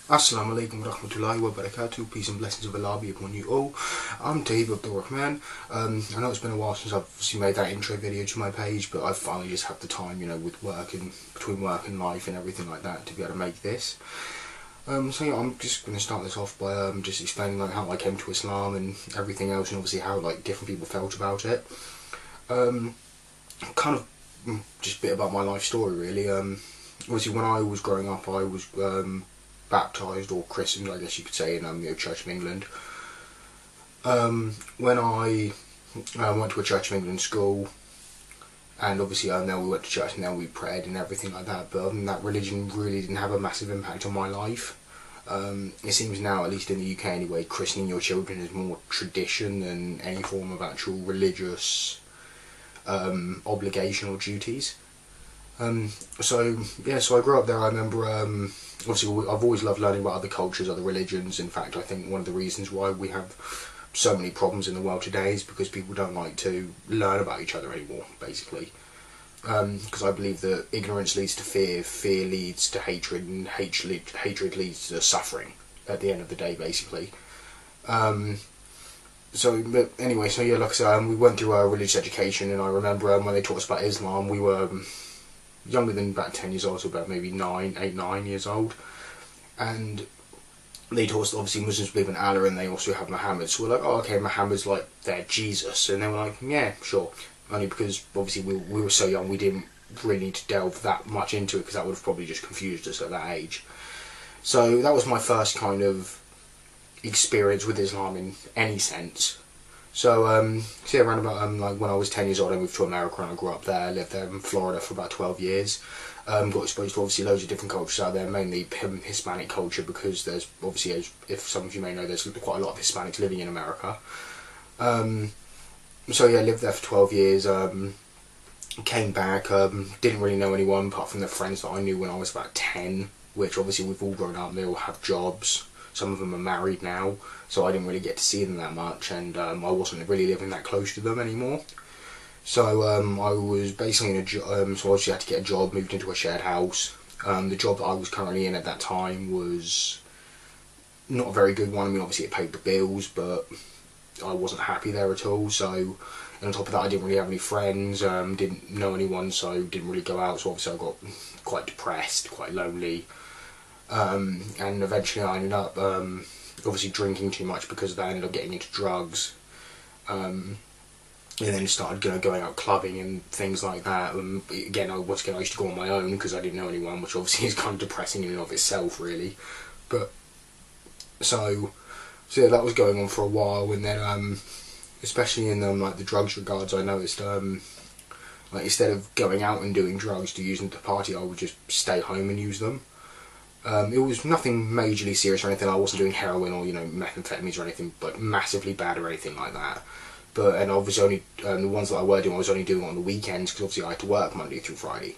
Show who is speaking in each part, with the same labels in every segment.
Speaker 1: Assalamu alaikum wa rahmatullahi wa barakatuh. Peace and blessings of Allah be upon you all. I'm Tahib Abdur, rahman. I know it's been a while since I've obviously made that intro video to my page, but I've finally just had the time, with work and between work and life and everything like that to be able to make this. So yeah, I'm just going to start this off by just explaining how I came to Islam and everything else, and obviously how different people felt about it. Kind of just a bit about my life story really. Obviously when I was growing up, I was baptised or christened, I guess you could say, in Church of England. When I went to a Church of England school, and obviously then we went to church and then we prayed and everything like that, but other than that, religion really didn't have a massive impact on my life. It seems now, at least in the UK anyway, christening your children is more tradition than any form of actual religious obligation or duties. So I grew up there. I remember, obviously I've always loved learning about other cultures, other religions. In fact, I think one of the reasons why we have so many problems in the world today is because people don't like to learn about each other anymore, basically. Because I believe that ignorance leads to fear, fear leads to hatred, and hatred leads to suffering at the end of the day, basically. But anyway, like I said, we went through our religious education, and I remember when they taught us about Islam, we were younger than about 10 years old, so about maybe 9 years old, and they taught us that obviously Muslims believe in Allah and they also have Muhammad. So we're like, oh okay, Muhammad's like their Jesus, and they were like, yeah, sure. Only because obviously we were so young, we didn't really need to delve that much into it, because that would have probably just confused us at that age. So that was my first kind of experience with Islam in any sense. So around about when I was 10 years old, I moved to America and I grew up there. I lived there in Florida for about 12 years. Got exposed to obviously loads of different cultures out there, mainly Hispanic culture, because there's obviously, as if some of you may know, there's quite a lot of Hispanics living in America. Lived there for 12 years. Came back, didn't really know anyone apart from the friends that I knew when I was about 10, which obviously we've all grown up, they all have jobs. Some of them are married now, so I didn't really get to see them that much, and I wasn't really living that close to them anymore. So I was basically in a job, so I obviously had to get a job, moved into a shared house. The job that I was currently in at that time was not a very good one. I mean, obviously it paid the bills, but I wasn't happy there at all. So, and on top of that, I didn't really have any friends, didn't know anyone, so didn't really go out. So obviously I got quite depressed, quite lonely. And eventually I ended up obviously drinking too much because of that. I ended up getting into drugs, and then started going out clubbing and things like that. Again, I used to go on my own because I didn't know anyone, which obviously is kind of depressing in and of itself, really. But so yeah, that was going on for a while, and then especially in the drugs regards, I noticed instead of going out and doing drugs to use them to party, I would just stay home and use them. It was nothing majorly serious or anything. I wasn't doing heroin or methamphetamines or anything but massively bad or anything like that. And obviously only the ones that I were doing, I was only doing on the weekends, because obviously I had to work Monday through Friday.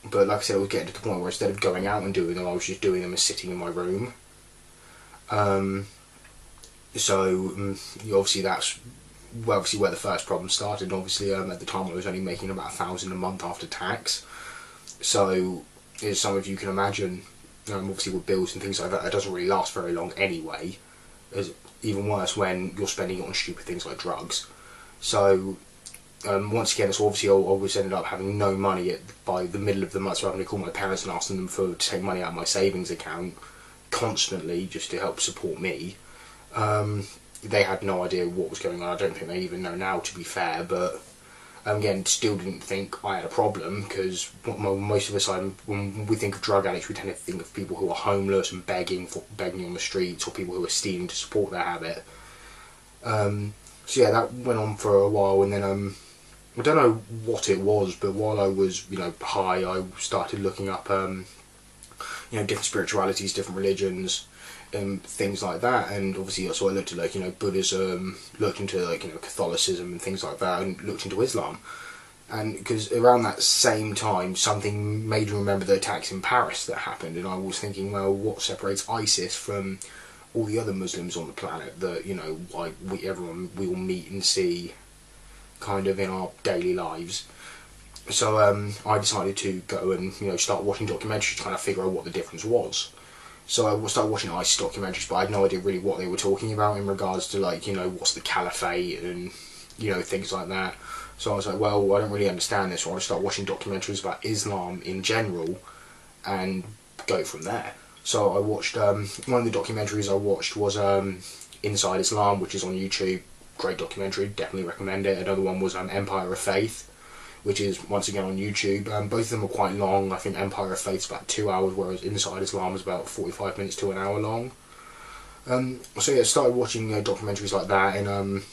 Speaker 1: But like I said, I was getting to the point where instead of going out and doing them, I was just doing them and sitting in my room. Obviously that's where the first problem started. Obviously at the time I was only making about $1,000 a month after tax. So as some of you can imagine, obviously with bills and things like that, it doesn't really last very long anyway. It's even worse when you're spending it on stupid things like drugs. So once again, so obviously I always ended up having no money by the middle of the month, so having to call my parents and asking them to take money out of my savings account constantly just to help support me. They had no idea what was going on. I don't think they even know now, to be fair, but again, still didn't think I had a problem, because most of us, when we think of drug addicts, we tend to think of people who are homeless and begging on the streets, or people who are stealing to support their habit. That went on for a while, and then I don't know what it was, but while I was high, I started looking up different spiritualities, different religions, and things like that. And obviously so I looked at Buddhism, looked into Catholicism and things like that, and looked into Islam. And because around that same time something made me remember the attacks in Paris that happened, and I was thinking, well, what separates ISIS from all the other Muslims on the planet that we all meet and see kind of in our daily lives? So I decided to go and start watching documentaries to kind of figure out what the difference was. So I started watching ISIS documentaries, but I had no idea really what they were talking about in regards to, like, what's the caliphate and, things like that. So I was like, well, I don't really understand this, so I'll start watching documentaries about Islam in general and go from there. So I watched, one of the documentaries I watched was Inside Islam, which is on YouTube. Great documentary, definitely recommend it. Another one was Empire of Faith, which is once again on YouTube. Both of them are quite long. I think Empire of Faith's about 2 hours, whereas Inside Islam is about 45 minutes to an hour long. So yeah, I started watching documentaries like that, and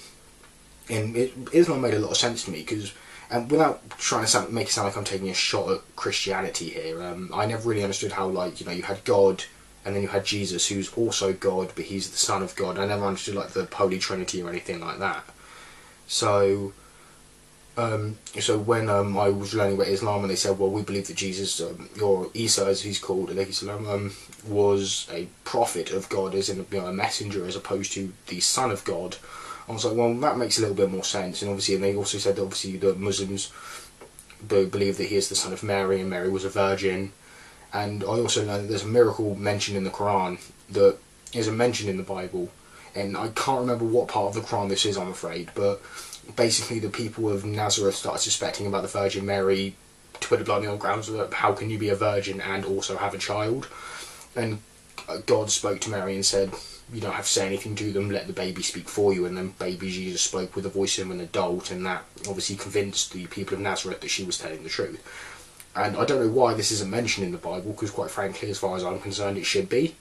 Speaker 1: Islam made a lot of sense to me, because, and without trying to make it sound like I'm taking a shot at Christianity here, I never really understood how, like, you had God, and then you had Jesus, who's also God, but he's the Son of God. I never understood, like, the Holy Trinity or anything like that. So when I was learning about Islam, and they said, well, we believe that Jesus, or Isa as he's called, was a prophet of God, as in a messenger, as opposed to the Son of God, I was like, well, that makes a little bit more sense. And obviously, and they also said that obviously the Muslims believe that he is the son of Mary, and Mary was a virgin. And I also know that there's a miracle mentioned in the Quran that isn't mentioned in the Bible, and I can't remember what part of the Quran this is, I'm afraid, but basically the people of Nazareth started suspecting about the Virgin Mary, to put it bluntly, on grounds of how can you be a virgin and also have a child? And God spoke to Mary and said, you don't have to say anything to them, let the baby speak for you. And then baby Jesus spoke with the voice of an adult, and that obviously convinced the people of Nazareth that she was telling the truth. And I don't know why this isn't mentioned in the Bible, because quite frankly, as far as I'm concerned, it should be.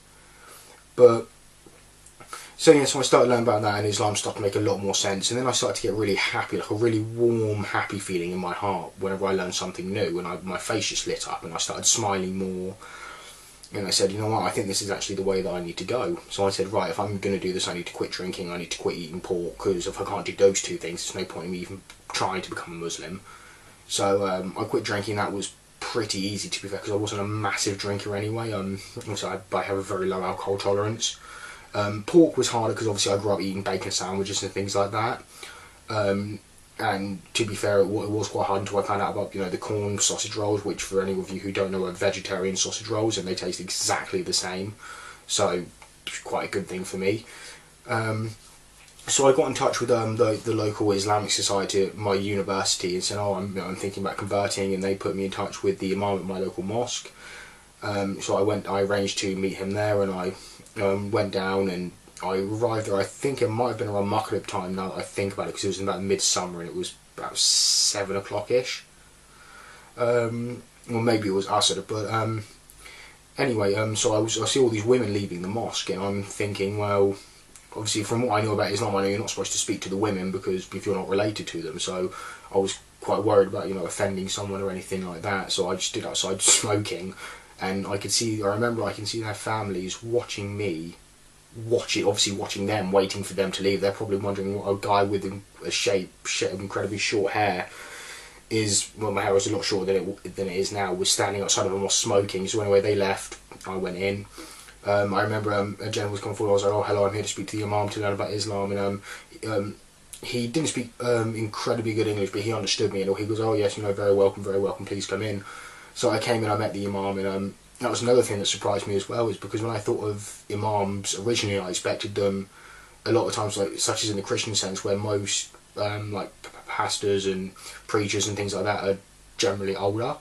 Speaker 1: But so yeah, so I started learning about that, and Islam started to make a lot more sense. And then I started to get really happy, like a really warm, happy feeling in my heart whenever I learned something new, and my face just lit up, and I started smiling more. And I said, you know what, I think this is actually the way that I need to go. So I said, right, if I'm going to do this, I need to quit drinking, I need to quit eating pork, because if I can't do those two things, there's no point in me even trying to become a Muslim. So I quit drinking. That was pretty easy, to be fair, because I wasn't a massive drinker anyway. Also, I have a very low alcohol tolerance. Pork was harder, because obviously I grew up eating bacon sandwiches and things like that. And to be fair, it was quite hard until I found out about, the corn sausage rolls, which for any of you who don't know are vegetarian sausage rolls, and they taste exactly the same. So, quite a good thing for me. So I got in touch with the local Islamic society at my university and said, oh, I'm thinking about converting, and they put me in touch with the imam at my local mosque. So I arranged to meet him there, and I went down, and I arrived there. I think it might have been around Maghrib time, now that I think about it, because it was in about midsummer, and it was about 7 o'clock-ish. Well, maybe it was Asr, but anyway, so I see all these women leaving the mosque, and I'm thinking, well, obviously from what I know about Islam, I know you're not supposed to speak to the women, because if you're not related to them, so I was quite worried about, offending someone or anything like that, so I just stood outside smoking, and I remember I can see their families watching me, watching them, waiting for them to leave. They're probably wondering what a guy with a incredibly short hair is, well, my hair was a lot shorter than it is now, was standing outside of a mosque smoking. So anyway, they left, I went in. I remember a gentleman was coming forward. I was like, oh, hello, I'm here to speak to the imam to learn about Islam. And he didn't speak incredibly good English, but he understood me, and he goes, oh yes, very welcome, please come in. So I came in, I met the imam, and that was another thing that surprised me as well, is because when I thought of imams originally, I expected them a lot of times, like, such as in the Christian sense, where most like pastors and preachers and things like that are generally older.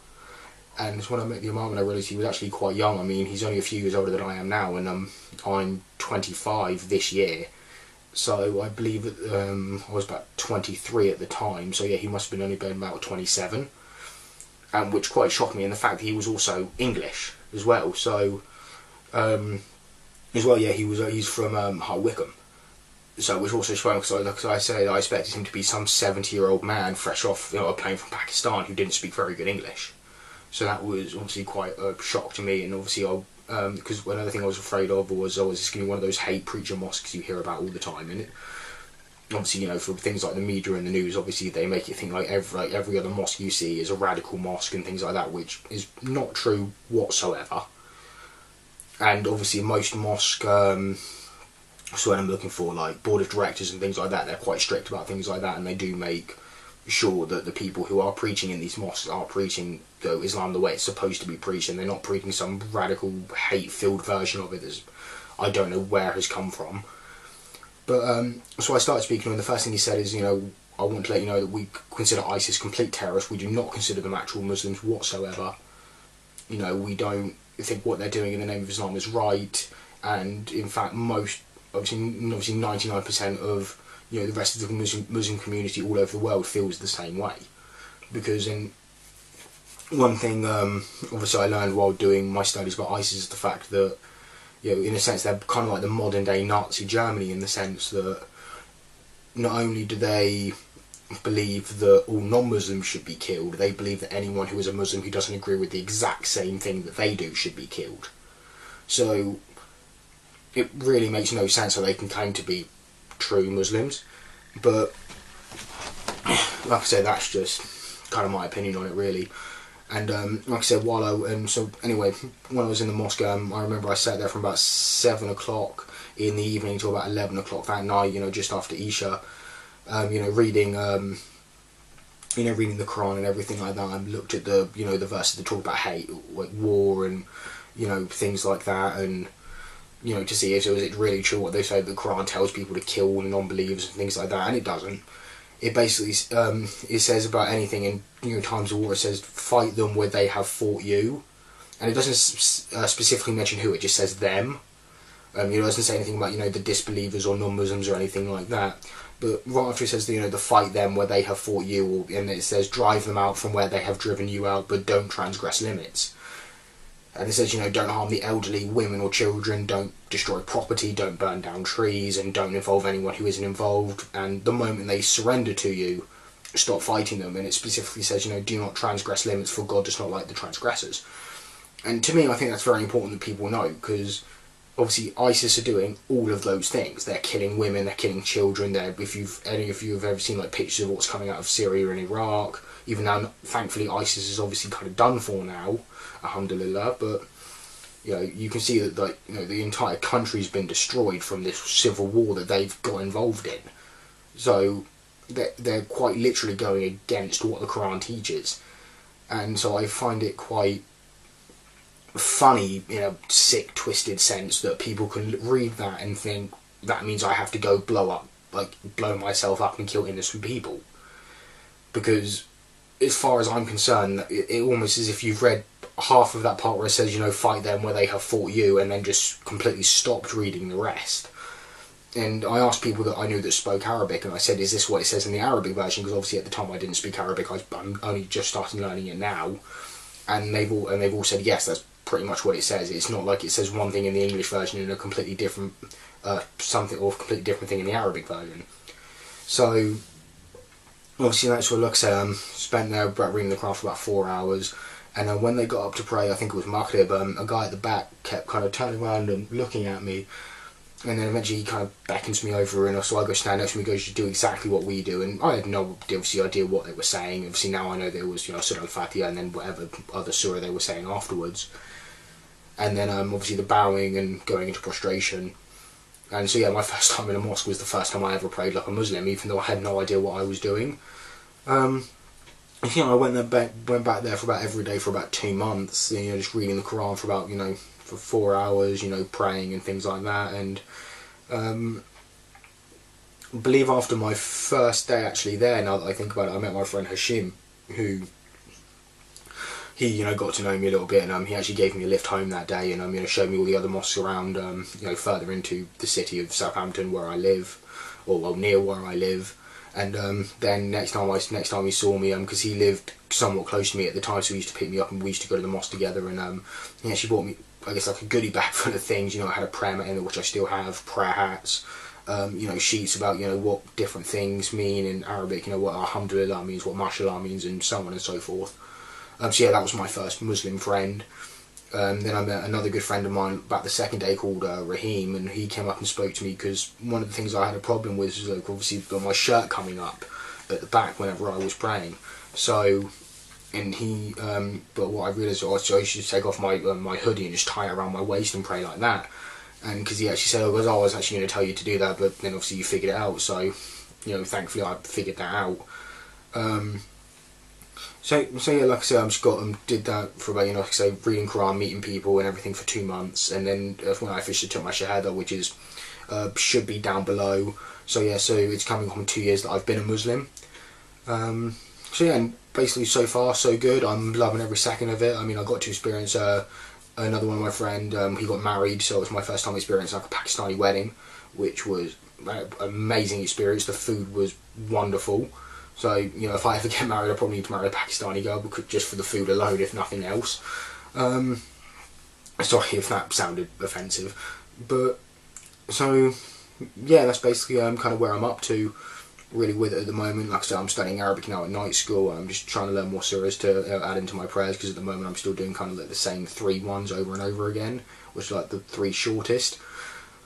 Speaker 1: And it's when I met the imam and I realised he was actually quite young. I mean, he's only a few years older than I am now, and I'm 25 this year. So I believe that I was about 23 at the time. So yeah, he must have been only been about 27, which quite shocked me. And the fact that he was also English as well. So as well, yeah, he's from High Wycombe. So which also shocked me, because I say I expected him to be some 70-year-old man fresh off a plane from Pakistan who didn't speak very good English. So that was obviously quite a shock to me, and obviously because another thing I was afraid of was it's going to be one of those hate preacher mosques you hear about all the time, and obviously, for things like the media and the news, obviously they make it think like every other mosque you see is a radical mosque and things like that, which is not true whatsoever. And obviously most mosque, so when I'm looking for like board of directors and things like that, they're quite strict about things like that, and they do make sure that the people who are preaching in these mosques are preaching Islam the way it's supposed to be preached, and they're not preaching some radical hate-filled version of it that I don't know where has come from. But so I started speaking, and the first thing he said is, I want to let you know that we consider ISIS complete terrorists. We do not consider them actual Muslims whatsoever. We don't think what they're doing in the name of Islam is right, and in fact obviously 99% of the rest of the Muslim community all over the world feels the same way. Because one thing obviously I learned while doing my studies about ISIS is the fact that in a sense they're kind of like the modern day Nazi Germany, in the sense that not only do they believe that all non-Muslims should be killed, they believe that anyone who is a Muslim who doesn't agree with the exact same thing that they do should be killed. So it really makes no sense how they can claim to be true Muslims. But like I said, that's just kind of my opinion on it, really. And like I said, when I was in the mosque, I remember I sat there from about 7 o'clock in the evening till about 11 o'clock that night, just after Isha, reading the Quran and everything like that. I looked at the verses that talk about hate, like war and things like that, and to see if it really true what they say that the Quran tells people to kill non-believers and things like that, and it doesn't. It basically it says about anything in times of war, it says fight them where they have fought you, and it doesn't specifically mention who. It just says them. It doesn't say anything about the disbelievers or non-Muslims or anything like that. But right after it says the fight them where they have fought you, and it says drive them out from where they have driven you out, but don't transgress limits. And it says, don't harm the elderly, women or children, don't destroy property, don't burn down trees, and don't involve anyone who isn't involved. And the moment they surrender to you, stop fighting them. And it specifically says, do not transgress limits, for God does not like the transgressors. And to me, I think that's very important that people know, because obviously ISIS are doing all of those things. They're killing women, they're killing children. If any of you have ever seen pictures of what's coming out of Syria and Iraq, even now, thankfully, ISIS is obviously kind of done for now, alhamdulillah, but you can see that the entire country's been destroyed from this civil war that they've got involved in. So they're quite literally going against what the Quran teaches, and so I find it quite funny in a sick, twisted sense that people can read that and think that means I have to go blow myself up and kill innocent people. Because as far as I'm concerned, it almost as if you've read half of that part where it says, fight them where they have fought you, and then just completely stopped reading the rest. And I asked people that I knew that spoke Arabic, and I said, is this what it says in the Arabic version? Because obviously at the time I didn't speak Arabic, I'm only just starting learning it now. And they've all said, yes, that's pretty much what it says. It's not like it says one thing in the English version and a completely different completely different thing in the Arabic version. So obviously that's what, like I said, spent there reading the Quran for about 4 hours, and when they got up to pray, I think it was Maghrib, a guy at the back kept kind of turning around and looking at me, and then eventually he kind of beckons me over, and so I go stand next to him. He goes, you do exactly what we do. And I had no idea what they were saying. Obviously now I know there was Surah Al-Fatiha and then whatever other surah they were saying afterwards, and then obviously the bowing and going into prostration. And so my first time in a mosque was the first time I ever prayed like a Muslim, even though I had no idea what I was doing. I went back there for about every day for about 2 months, just reading the Quran for about for 4 hours, praying and things like that. And I believe after my first day actually there, now that I think about it, I met my friend Hashim, who he got to know me a little bit, and he actually gave me a lift home that day, and showed me all the other mosques around, further into the city of Southampton where I live, or near where I live. And then next time he saw me, because he lived somewhat close to me at the time, so he used to pick me up and we used to go to the mosque together. And he actually bought me, I guess, like a goodie bag full of things. I had a prayer mat in it, which I still have, prayer hats, sheets about what different things mean in Arabic, what alhamdulillah means, what mashallah means, and so on and so forth. So that was my first Muslim friend. Then I met another good friend of mine about the second day called Raheem, and he came up and spoke to me because one of the things I had a problem with was obviously my shirt coming up at the back whenever I was praying. So, and he, but what I realised was I used to take off my hoodie and just tie it around my waist and pray like that. And because he actually said, I was actually going to tell you to do that, but then obviously you figured it out. So, thankfully I figured that out. So yeah, like I said, I just did that for about, like I say, reading Quran, meeting people and everything for 2 months, and then when I officially took my Shahada, which is should be down below. So yeah, so it's coming on 2 years that I've been a Muslim. So yeah, and basically so far so good. I'm loving every second of it. I mean, I got to experience another one of my friend. He got married, so it was my first time experiencing like a Pakistani wedding, which was an amazing experience. The food was wonderful. So, if I ever get married, I probably need to marry a Pakistani girl, because just for the food alone, if nothing else. Sorry if that sounded offensive, but so yeah, that's basically kind of where I'm up to really with it at the moment. Like I said, I'm studying Arabic now at night school. I'm just trying to learn more surahs to add into my prayers, because at the moment I'm still doing kind of like the same 3 ones over and over again, which are like the 3 shortest.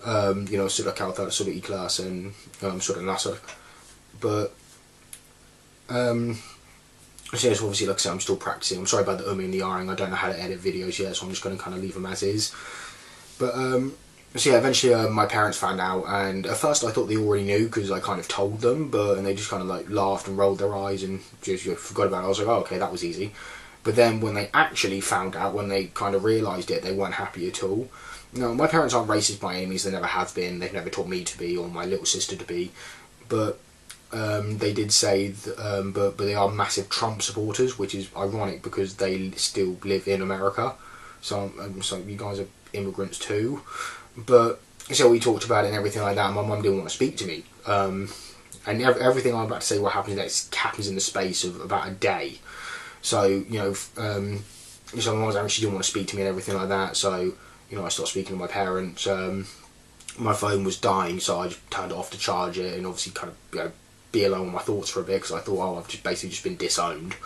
Speaker 1: Surah Kawthar, Surah Ikhlas, and Surah Nasr. But so yes, obviously, like I said, I'm still practicing. I'm sorry about the and the ahhing. I don't know how to edit videos yet, so I'm just going to kind of leave them as is. But so yeah, eventually my parents found out, and at first I thought they already knew, because I kind of told them, and they just kind of like laughed and rolled their eyes and just forgot about it. I was like, oh, okay, that was easy. But then when they actually found out, when they kind of realised it, they weren't happy at all. No, my parents aren't racist by any means. They never have been. They've never taught me to be, or my little sister to be. But they did say that, but they are massive Trump supporters, which is ironic because they still live in America. So you guys are immigrants too. But so we talked about it and everything like that. My mum didn't want to speak to me, and everything I'm about to say, what happens next, happens in the space of about a day. So so my mum actually didn't want to speak to me and everything like that. So I started speaking to my parents. My phone was dying, so I just turned it off to charge it, and obviously kind of be alone with my thoughts for a bit, because I thought, oh, I've just basically just been disowned.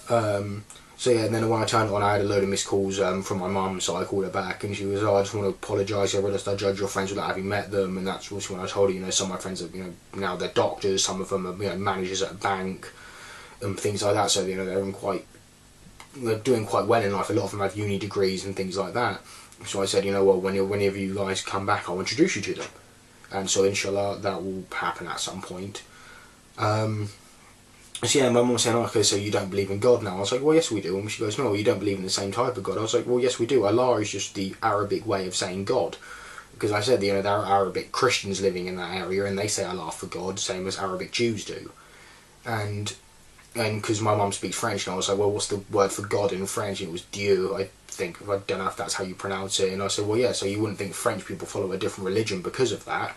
Speaker 1: So yeah, and then when I turned it on, I had a load of missed calls from my mum, so I called her back, and she was, oh, I just want to apologise, I realised I judged your friends without having met them, and that's when I told her, some of my friends are, now they're doctors, some of them are, managers at a bank, and things like that, so, they're doing quite well in life. A lot of them have uni degrees and things like that. So I said, well, whenever you guys come back, I'll introduce you to them. And so, inshallah, that will happen at some point. So yeah, my mum was saying, okay, so you don't believe in God now? I was like, well, yes, we do. And she goes, no, you don't believe in the same type of God. I was like, well, yes, we do. Allah is just the Arabic way of saying God. Because I said, there are Arabic Christians living in that area, and they say Allah for God, same as Arabic Jews do. And because my mum speaks French, and I was like, well, what's the word for God in French? And it was Dieu, I think. I don't know if that's how you pronounce it. And I said, well, yeah, so you wouldn't think French people follow a different religion because of that.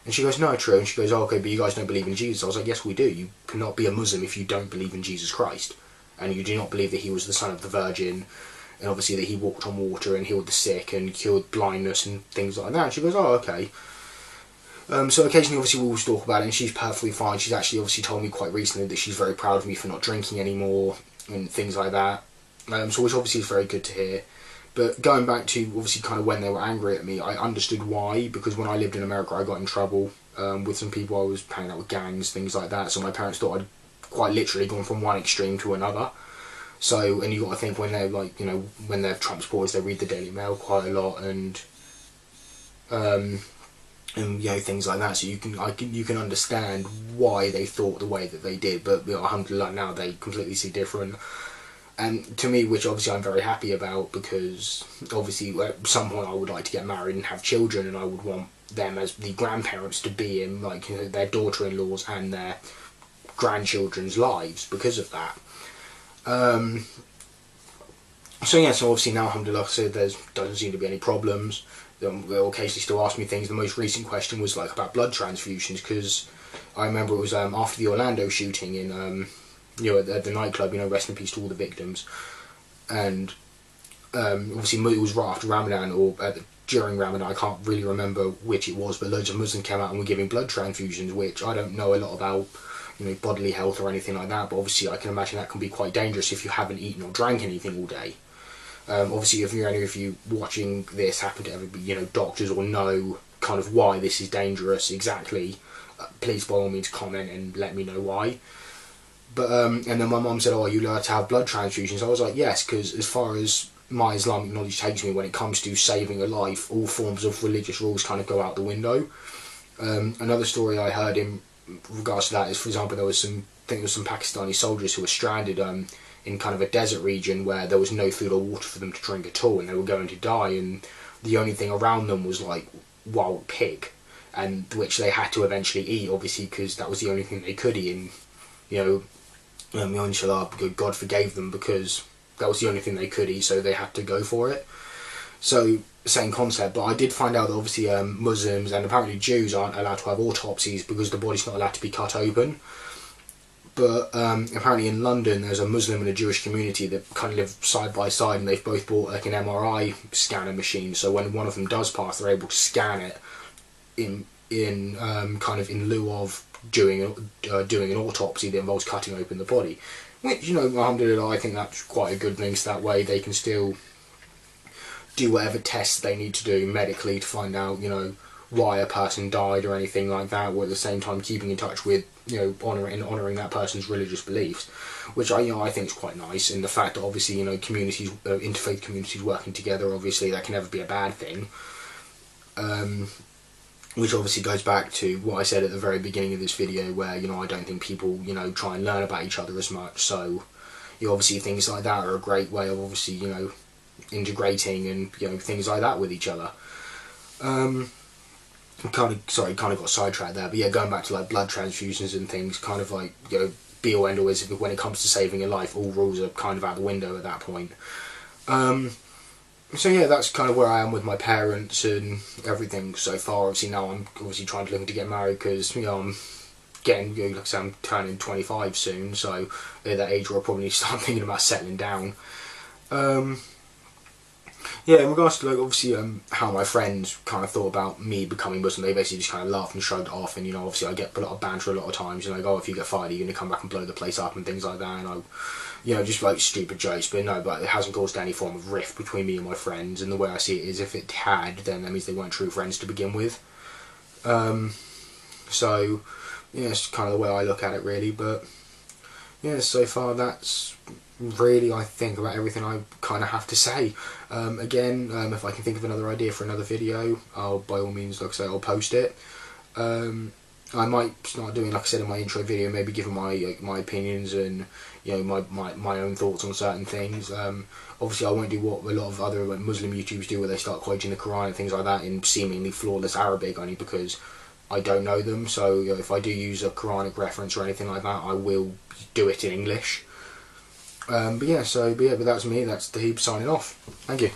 Speaker 1: And she goes, no, true. And she goes, oh, okay, but you guys don't believe in Jesus. I was like, yes, we do. You cannot be a Muslim if you don't believe in Jesus Christ. And you do not believe that he was the son of the Virgin, and obviously that he walked on water and healed the sick and cured blindness and things like that. And she goes, oh, okay. So occasionally, obviously, we'll talk about it, and she's perfectly fine. She's actually obviously told me quite recently that she's very proud of me for not drinking anymore and things like that. So which obviously is very good to hear. But going back to obviously kind of when they were angry at me, I understood why, because when I lived in America, I got in trouble with some people. I was hanging out with gangs, things like that. So my parents thought I'd quite literally gone from one extreme to another. So, and you got to think, when they're like, when they're Trump supporters, they read the Daily Mail quite a lot, and things like that. So you can understand why they thought the way that they did. But alhamdulillah, now they completely see different. And to me, which obviously I'm very happy about, because obviously at some point I would like to get married and have children, and I would want them as the grandparents to be in their daughter-in-laws and their grandchildren's lives because of that. So yeah, so obviously now, alhamdulillah, there doesn't seem to be any problems. They'll occasionally still ask me things. The most recent question was about blood transfusions, because I remember it was after the Orlando shooting in at the nightclub, rest in peace to all the victims. And obviously it was right after Ramadan, or during Ramadan, I can't really remember which it was, but loads of Muslims came out and were giving blood transfusions, which I don't know a lot about, bodily health or anything like that, but obviously I can imagine that can be quite dangerous if you haven't eaten or drank anything all day. Obviously, if any of you watching this happen to ever be, doctors, or know kind of why this is dangerous exactly, please by all means comment and let me know why. But and then my mum said, oh, are you allowed to have blood transfusions? I was like, yes, because as far as my Islamic knowledge takes me, when it comes to saving a life, all forms of religious rules kind of go out the window. Another story I heard in regards to that is, for example, there was some think there was some Pakistani soldiers who were stranded in kind of a desert region where there was no food or water for them to drink at all, and they were going to die, and the only thing around them was like wild pig, and which they had to eventually eat, obviously, because that was the only thing they could eat. And InshaAllah, God forgave them because that was the only thing they could eat, so they had to go for it. So, same concept, but I did find out that obviously Muslims and apparently Jews aren't allowed to have autopsies because the body's not allowed to be cut open. But apparently in London there's a Muslim and a Jewish community that kind of live side by side, and they've both bought like an MRI scanner machine, so when one of them does pass, they're able to scan it in kind of in lieu of doing an autopsy that involves cutting open the body. Which, alhamdulillah, I think that's quite a good thing, so that way they can still do whatever tests they need to do medically to find out, why a person died or anything like that, while at the same time keeping in touch with, honouring that person's religious beliefs, which I think is quite nice. And the fact that obviously, communities, interfaith communities working together, obviously that can never be a bad thing. Which obviously goes back to what I said at the very beginning of this video, where, I don't think people, try and learn about each other as much. So, obviously things like that are a great way of obviously, integrating and, things like that with each other. Kind of got sidetracked there, but yeah, going back to like blood transfusions and things, kind of like, be all end all is, when it comes to saving a life, all rules are kind of out the window at that point. So yeah, that's kind of where I am with my parents and everything so far. Obviously now I'm obviously trying to get married because, I'm getting, like I say, I'm turning 25 soon, so at that age where I probably need to start thinking about settling down. Yeah, in regards to like obviously how my friends kind of thought about me becoming Muslim, they basically just kind of laughed and shrugged it off. And obviously I get a lot of banter a lot of times, like, oh, if you get fired, are you going to come back and blow the place up and things like that, and just like stupid jokes. But no, but it hasn't caused any form of rift between me and my friends. And the way I see it is, if it had, then that means they weren't true friends to begin with. So yeah, it's kind of the way I look at it, really. But yeah, so far that's really, I think, about everything I kind of have to say. Again, if I can think of another idea for another video, I'll by all means, like I say, I'll post it. I might start doing, like I said in my intro video, maybe giving my opinions and my own thoughts on certain things. Obviously I won't do what a lot of other Muslim YouTubers do, where they start quoting the Quran and things like that in seemingly flawless Arabic, only because I don't know them. So if I do use a Quranic reference or anything like that, I will do it in English. But that's me. That's Tahib signing off. Thank you.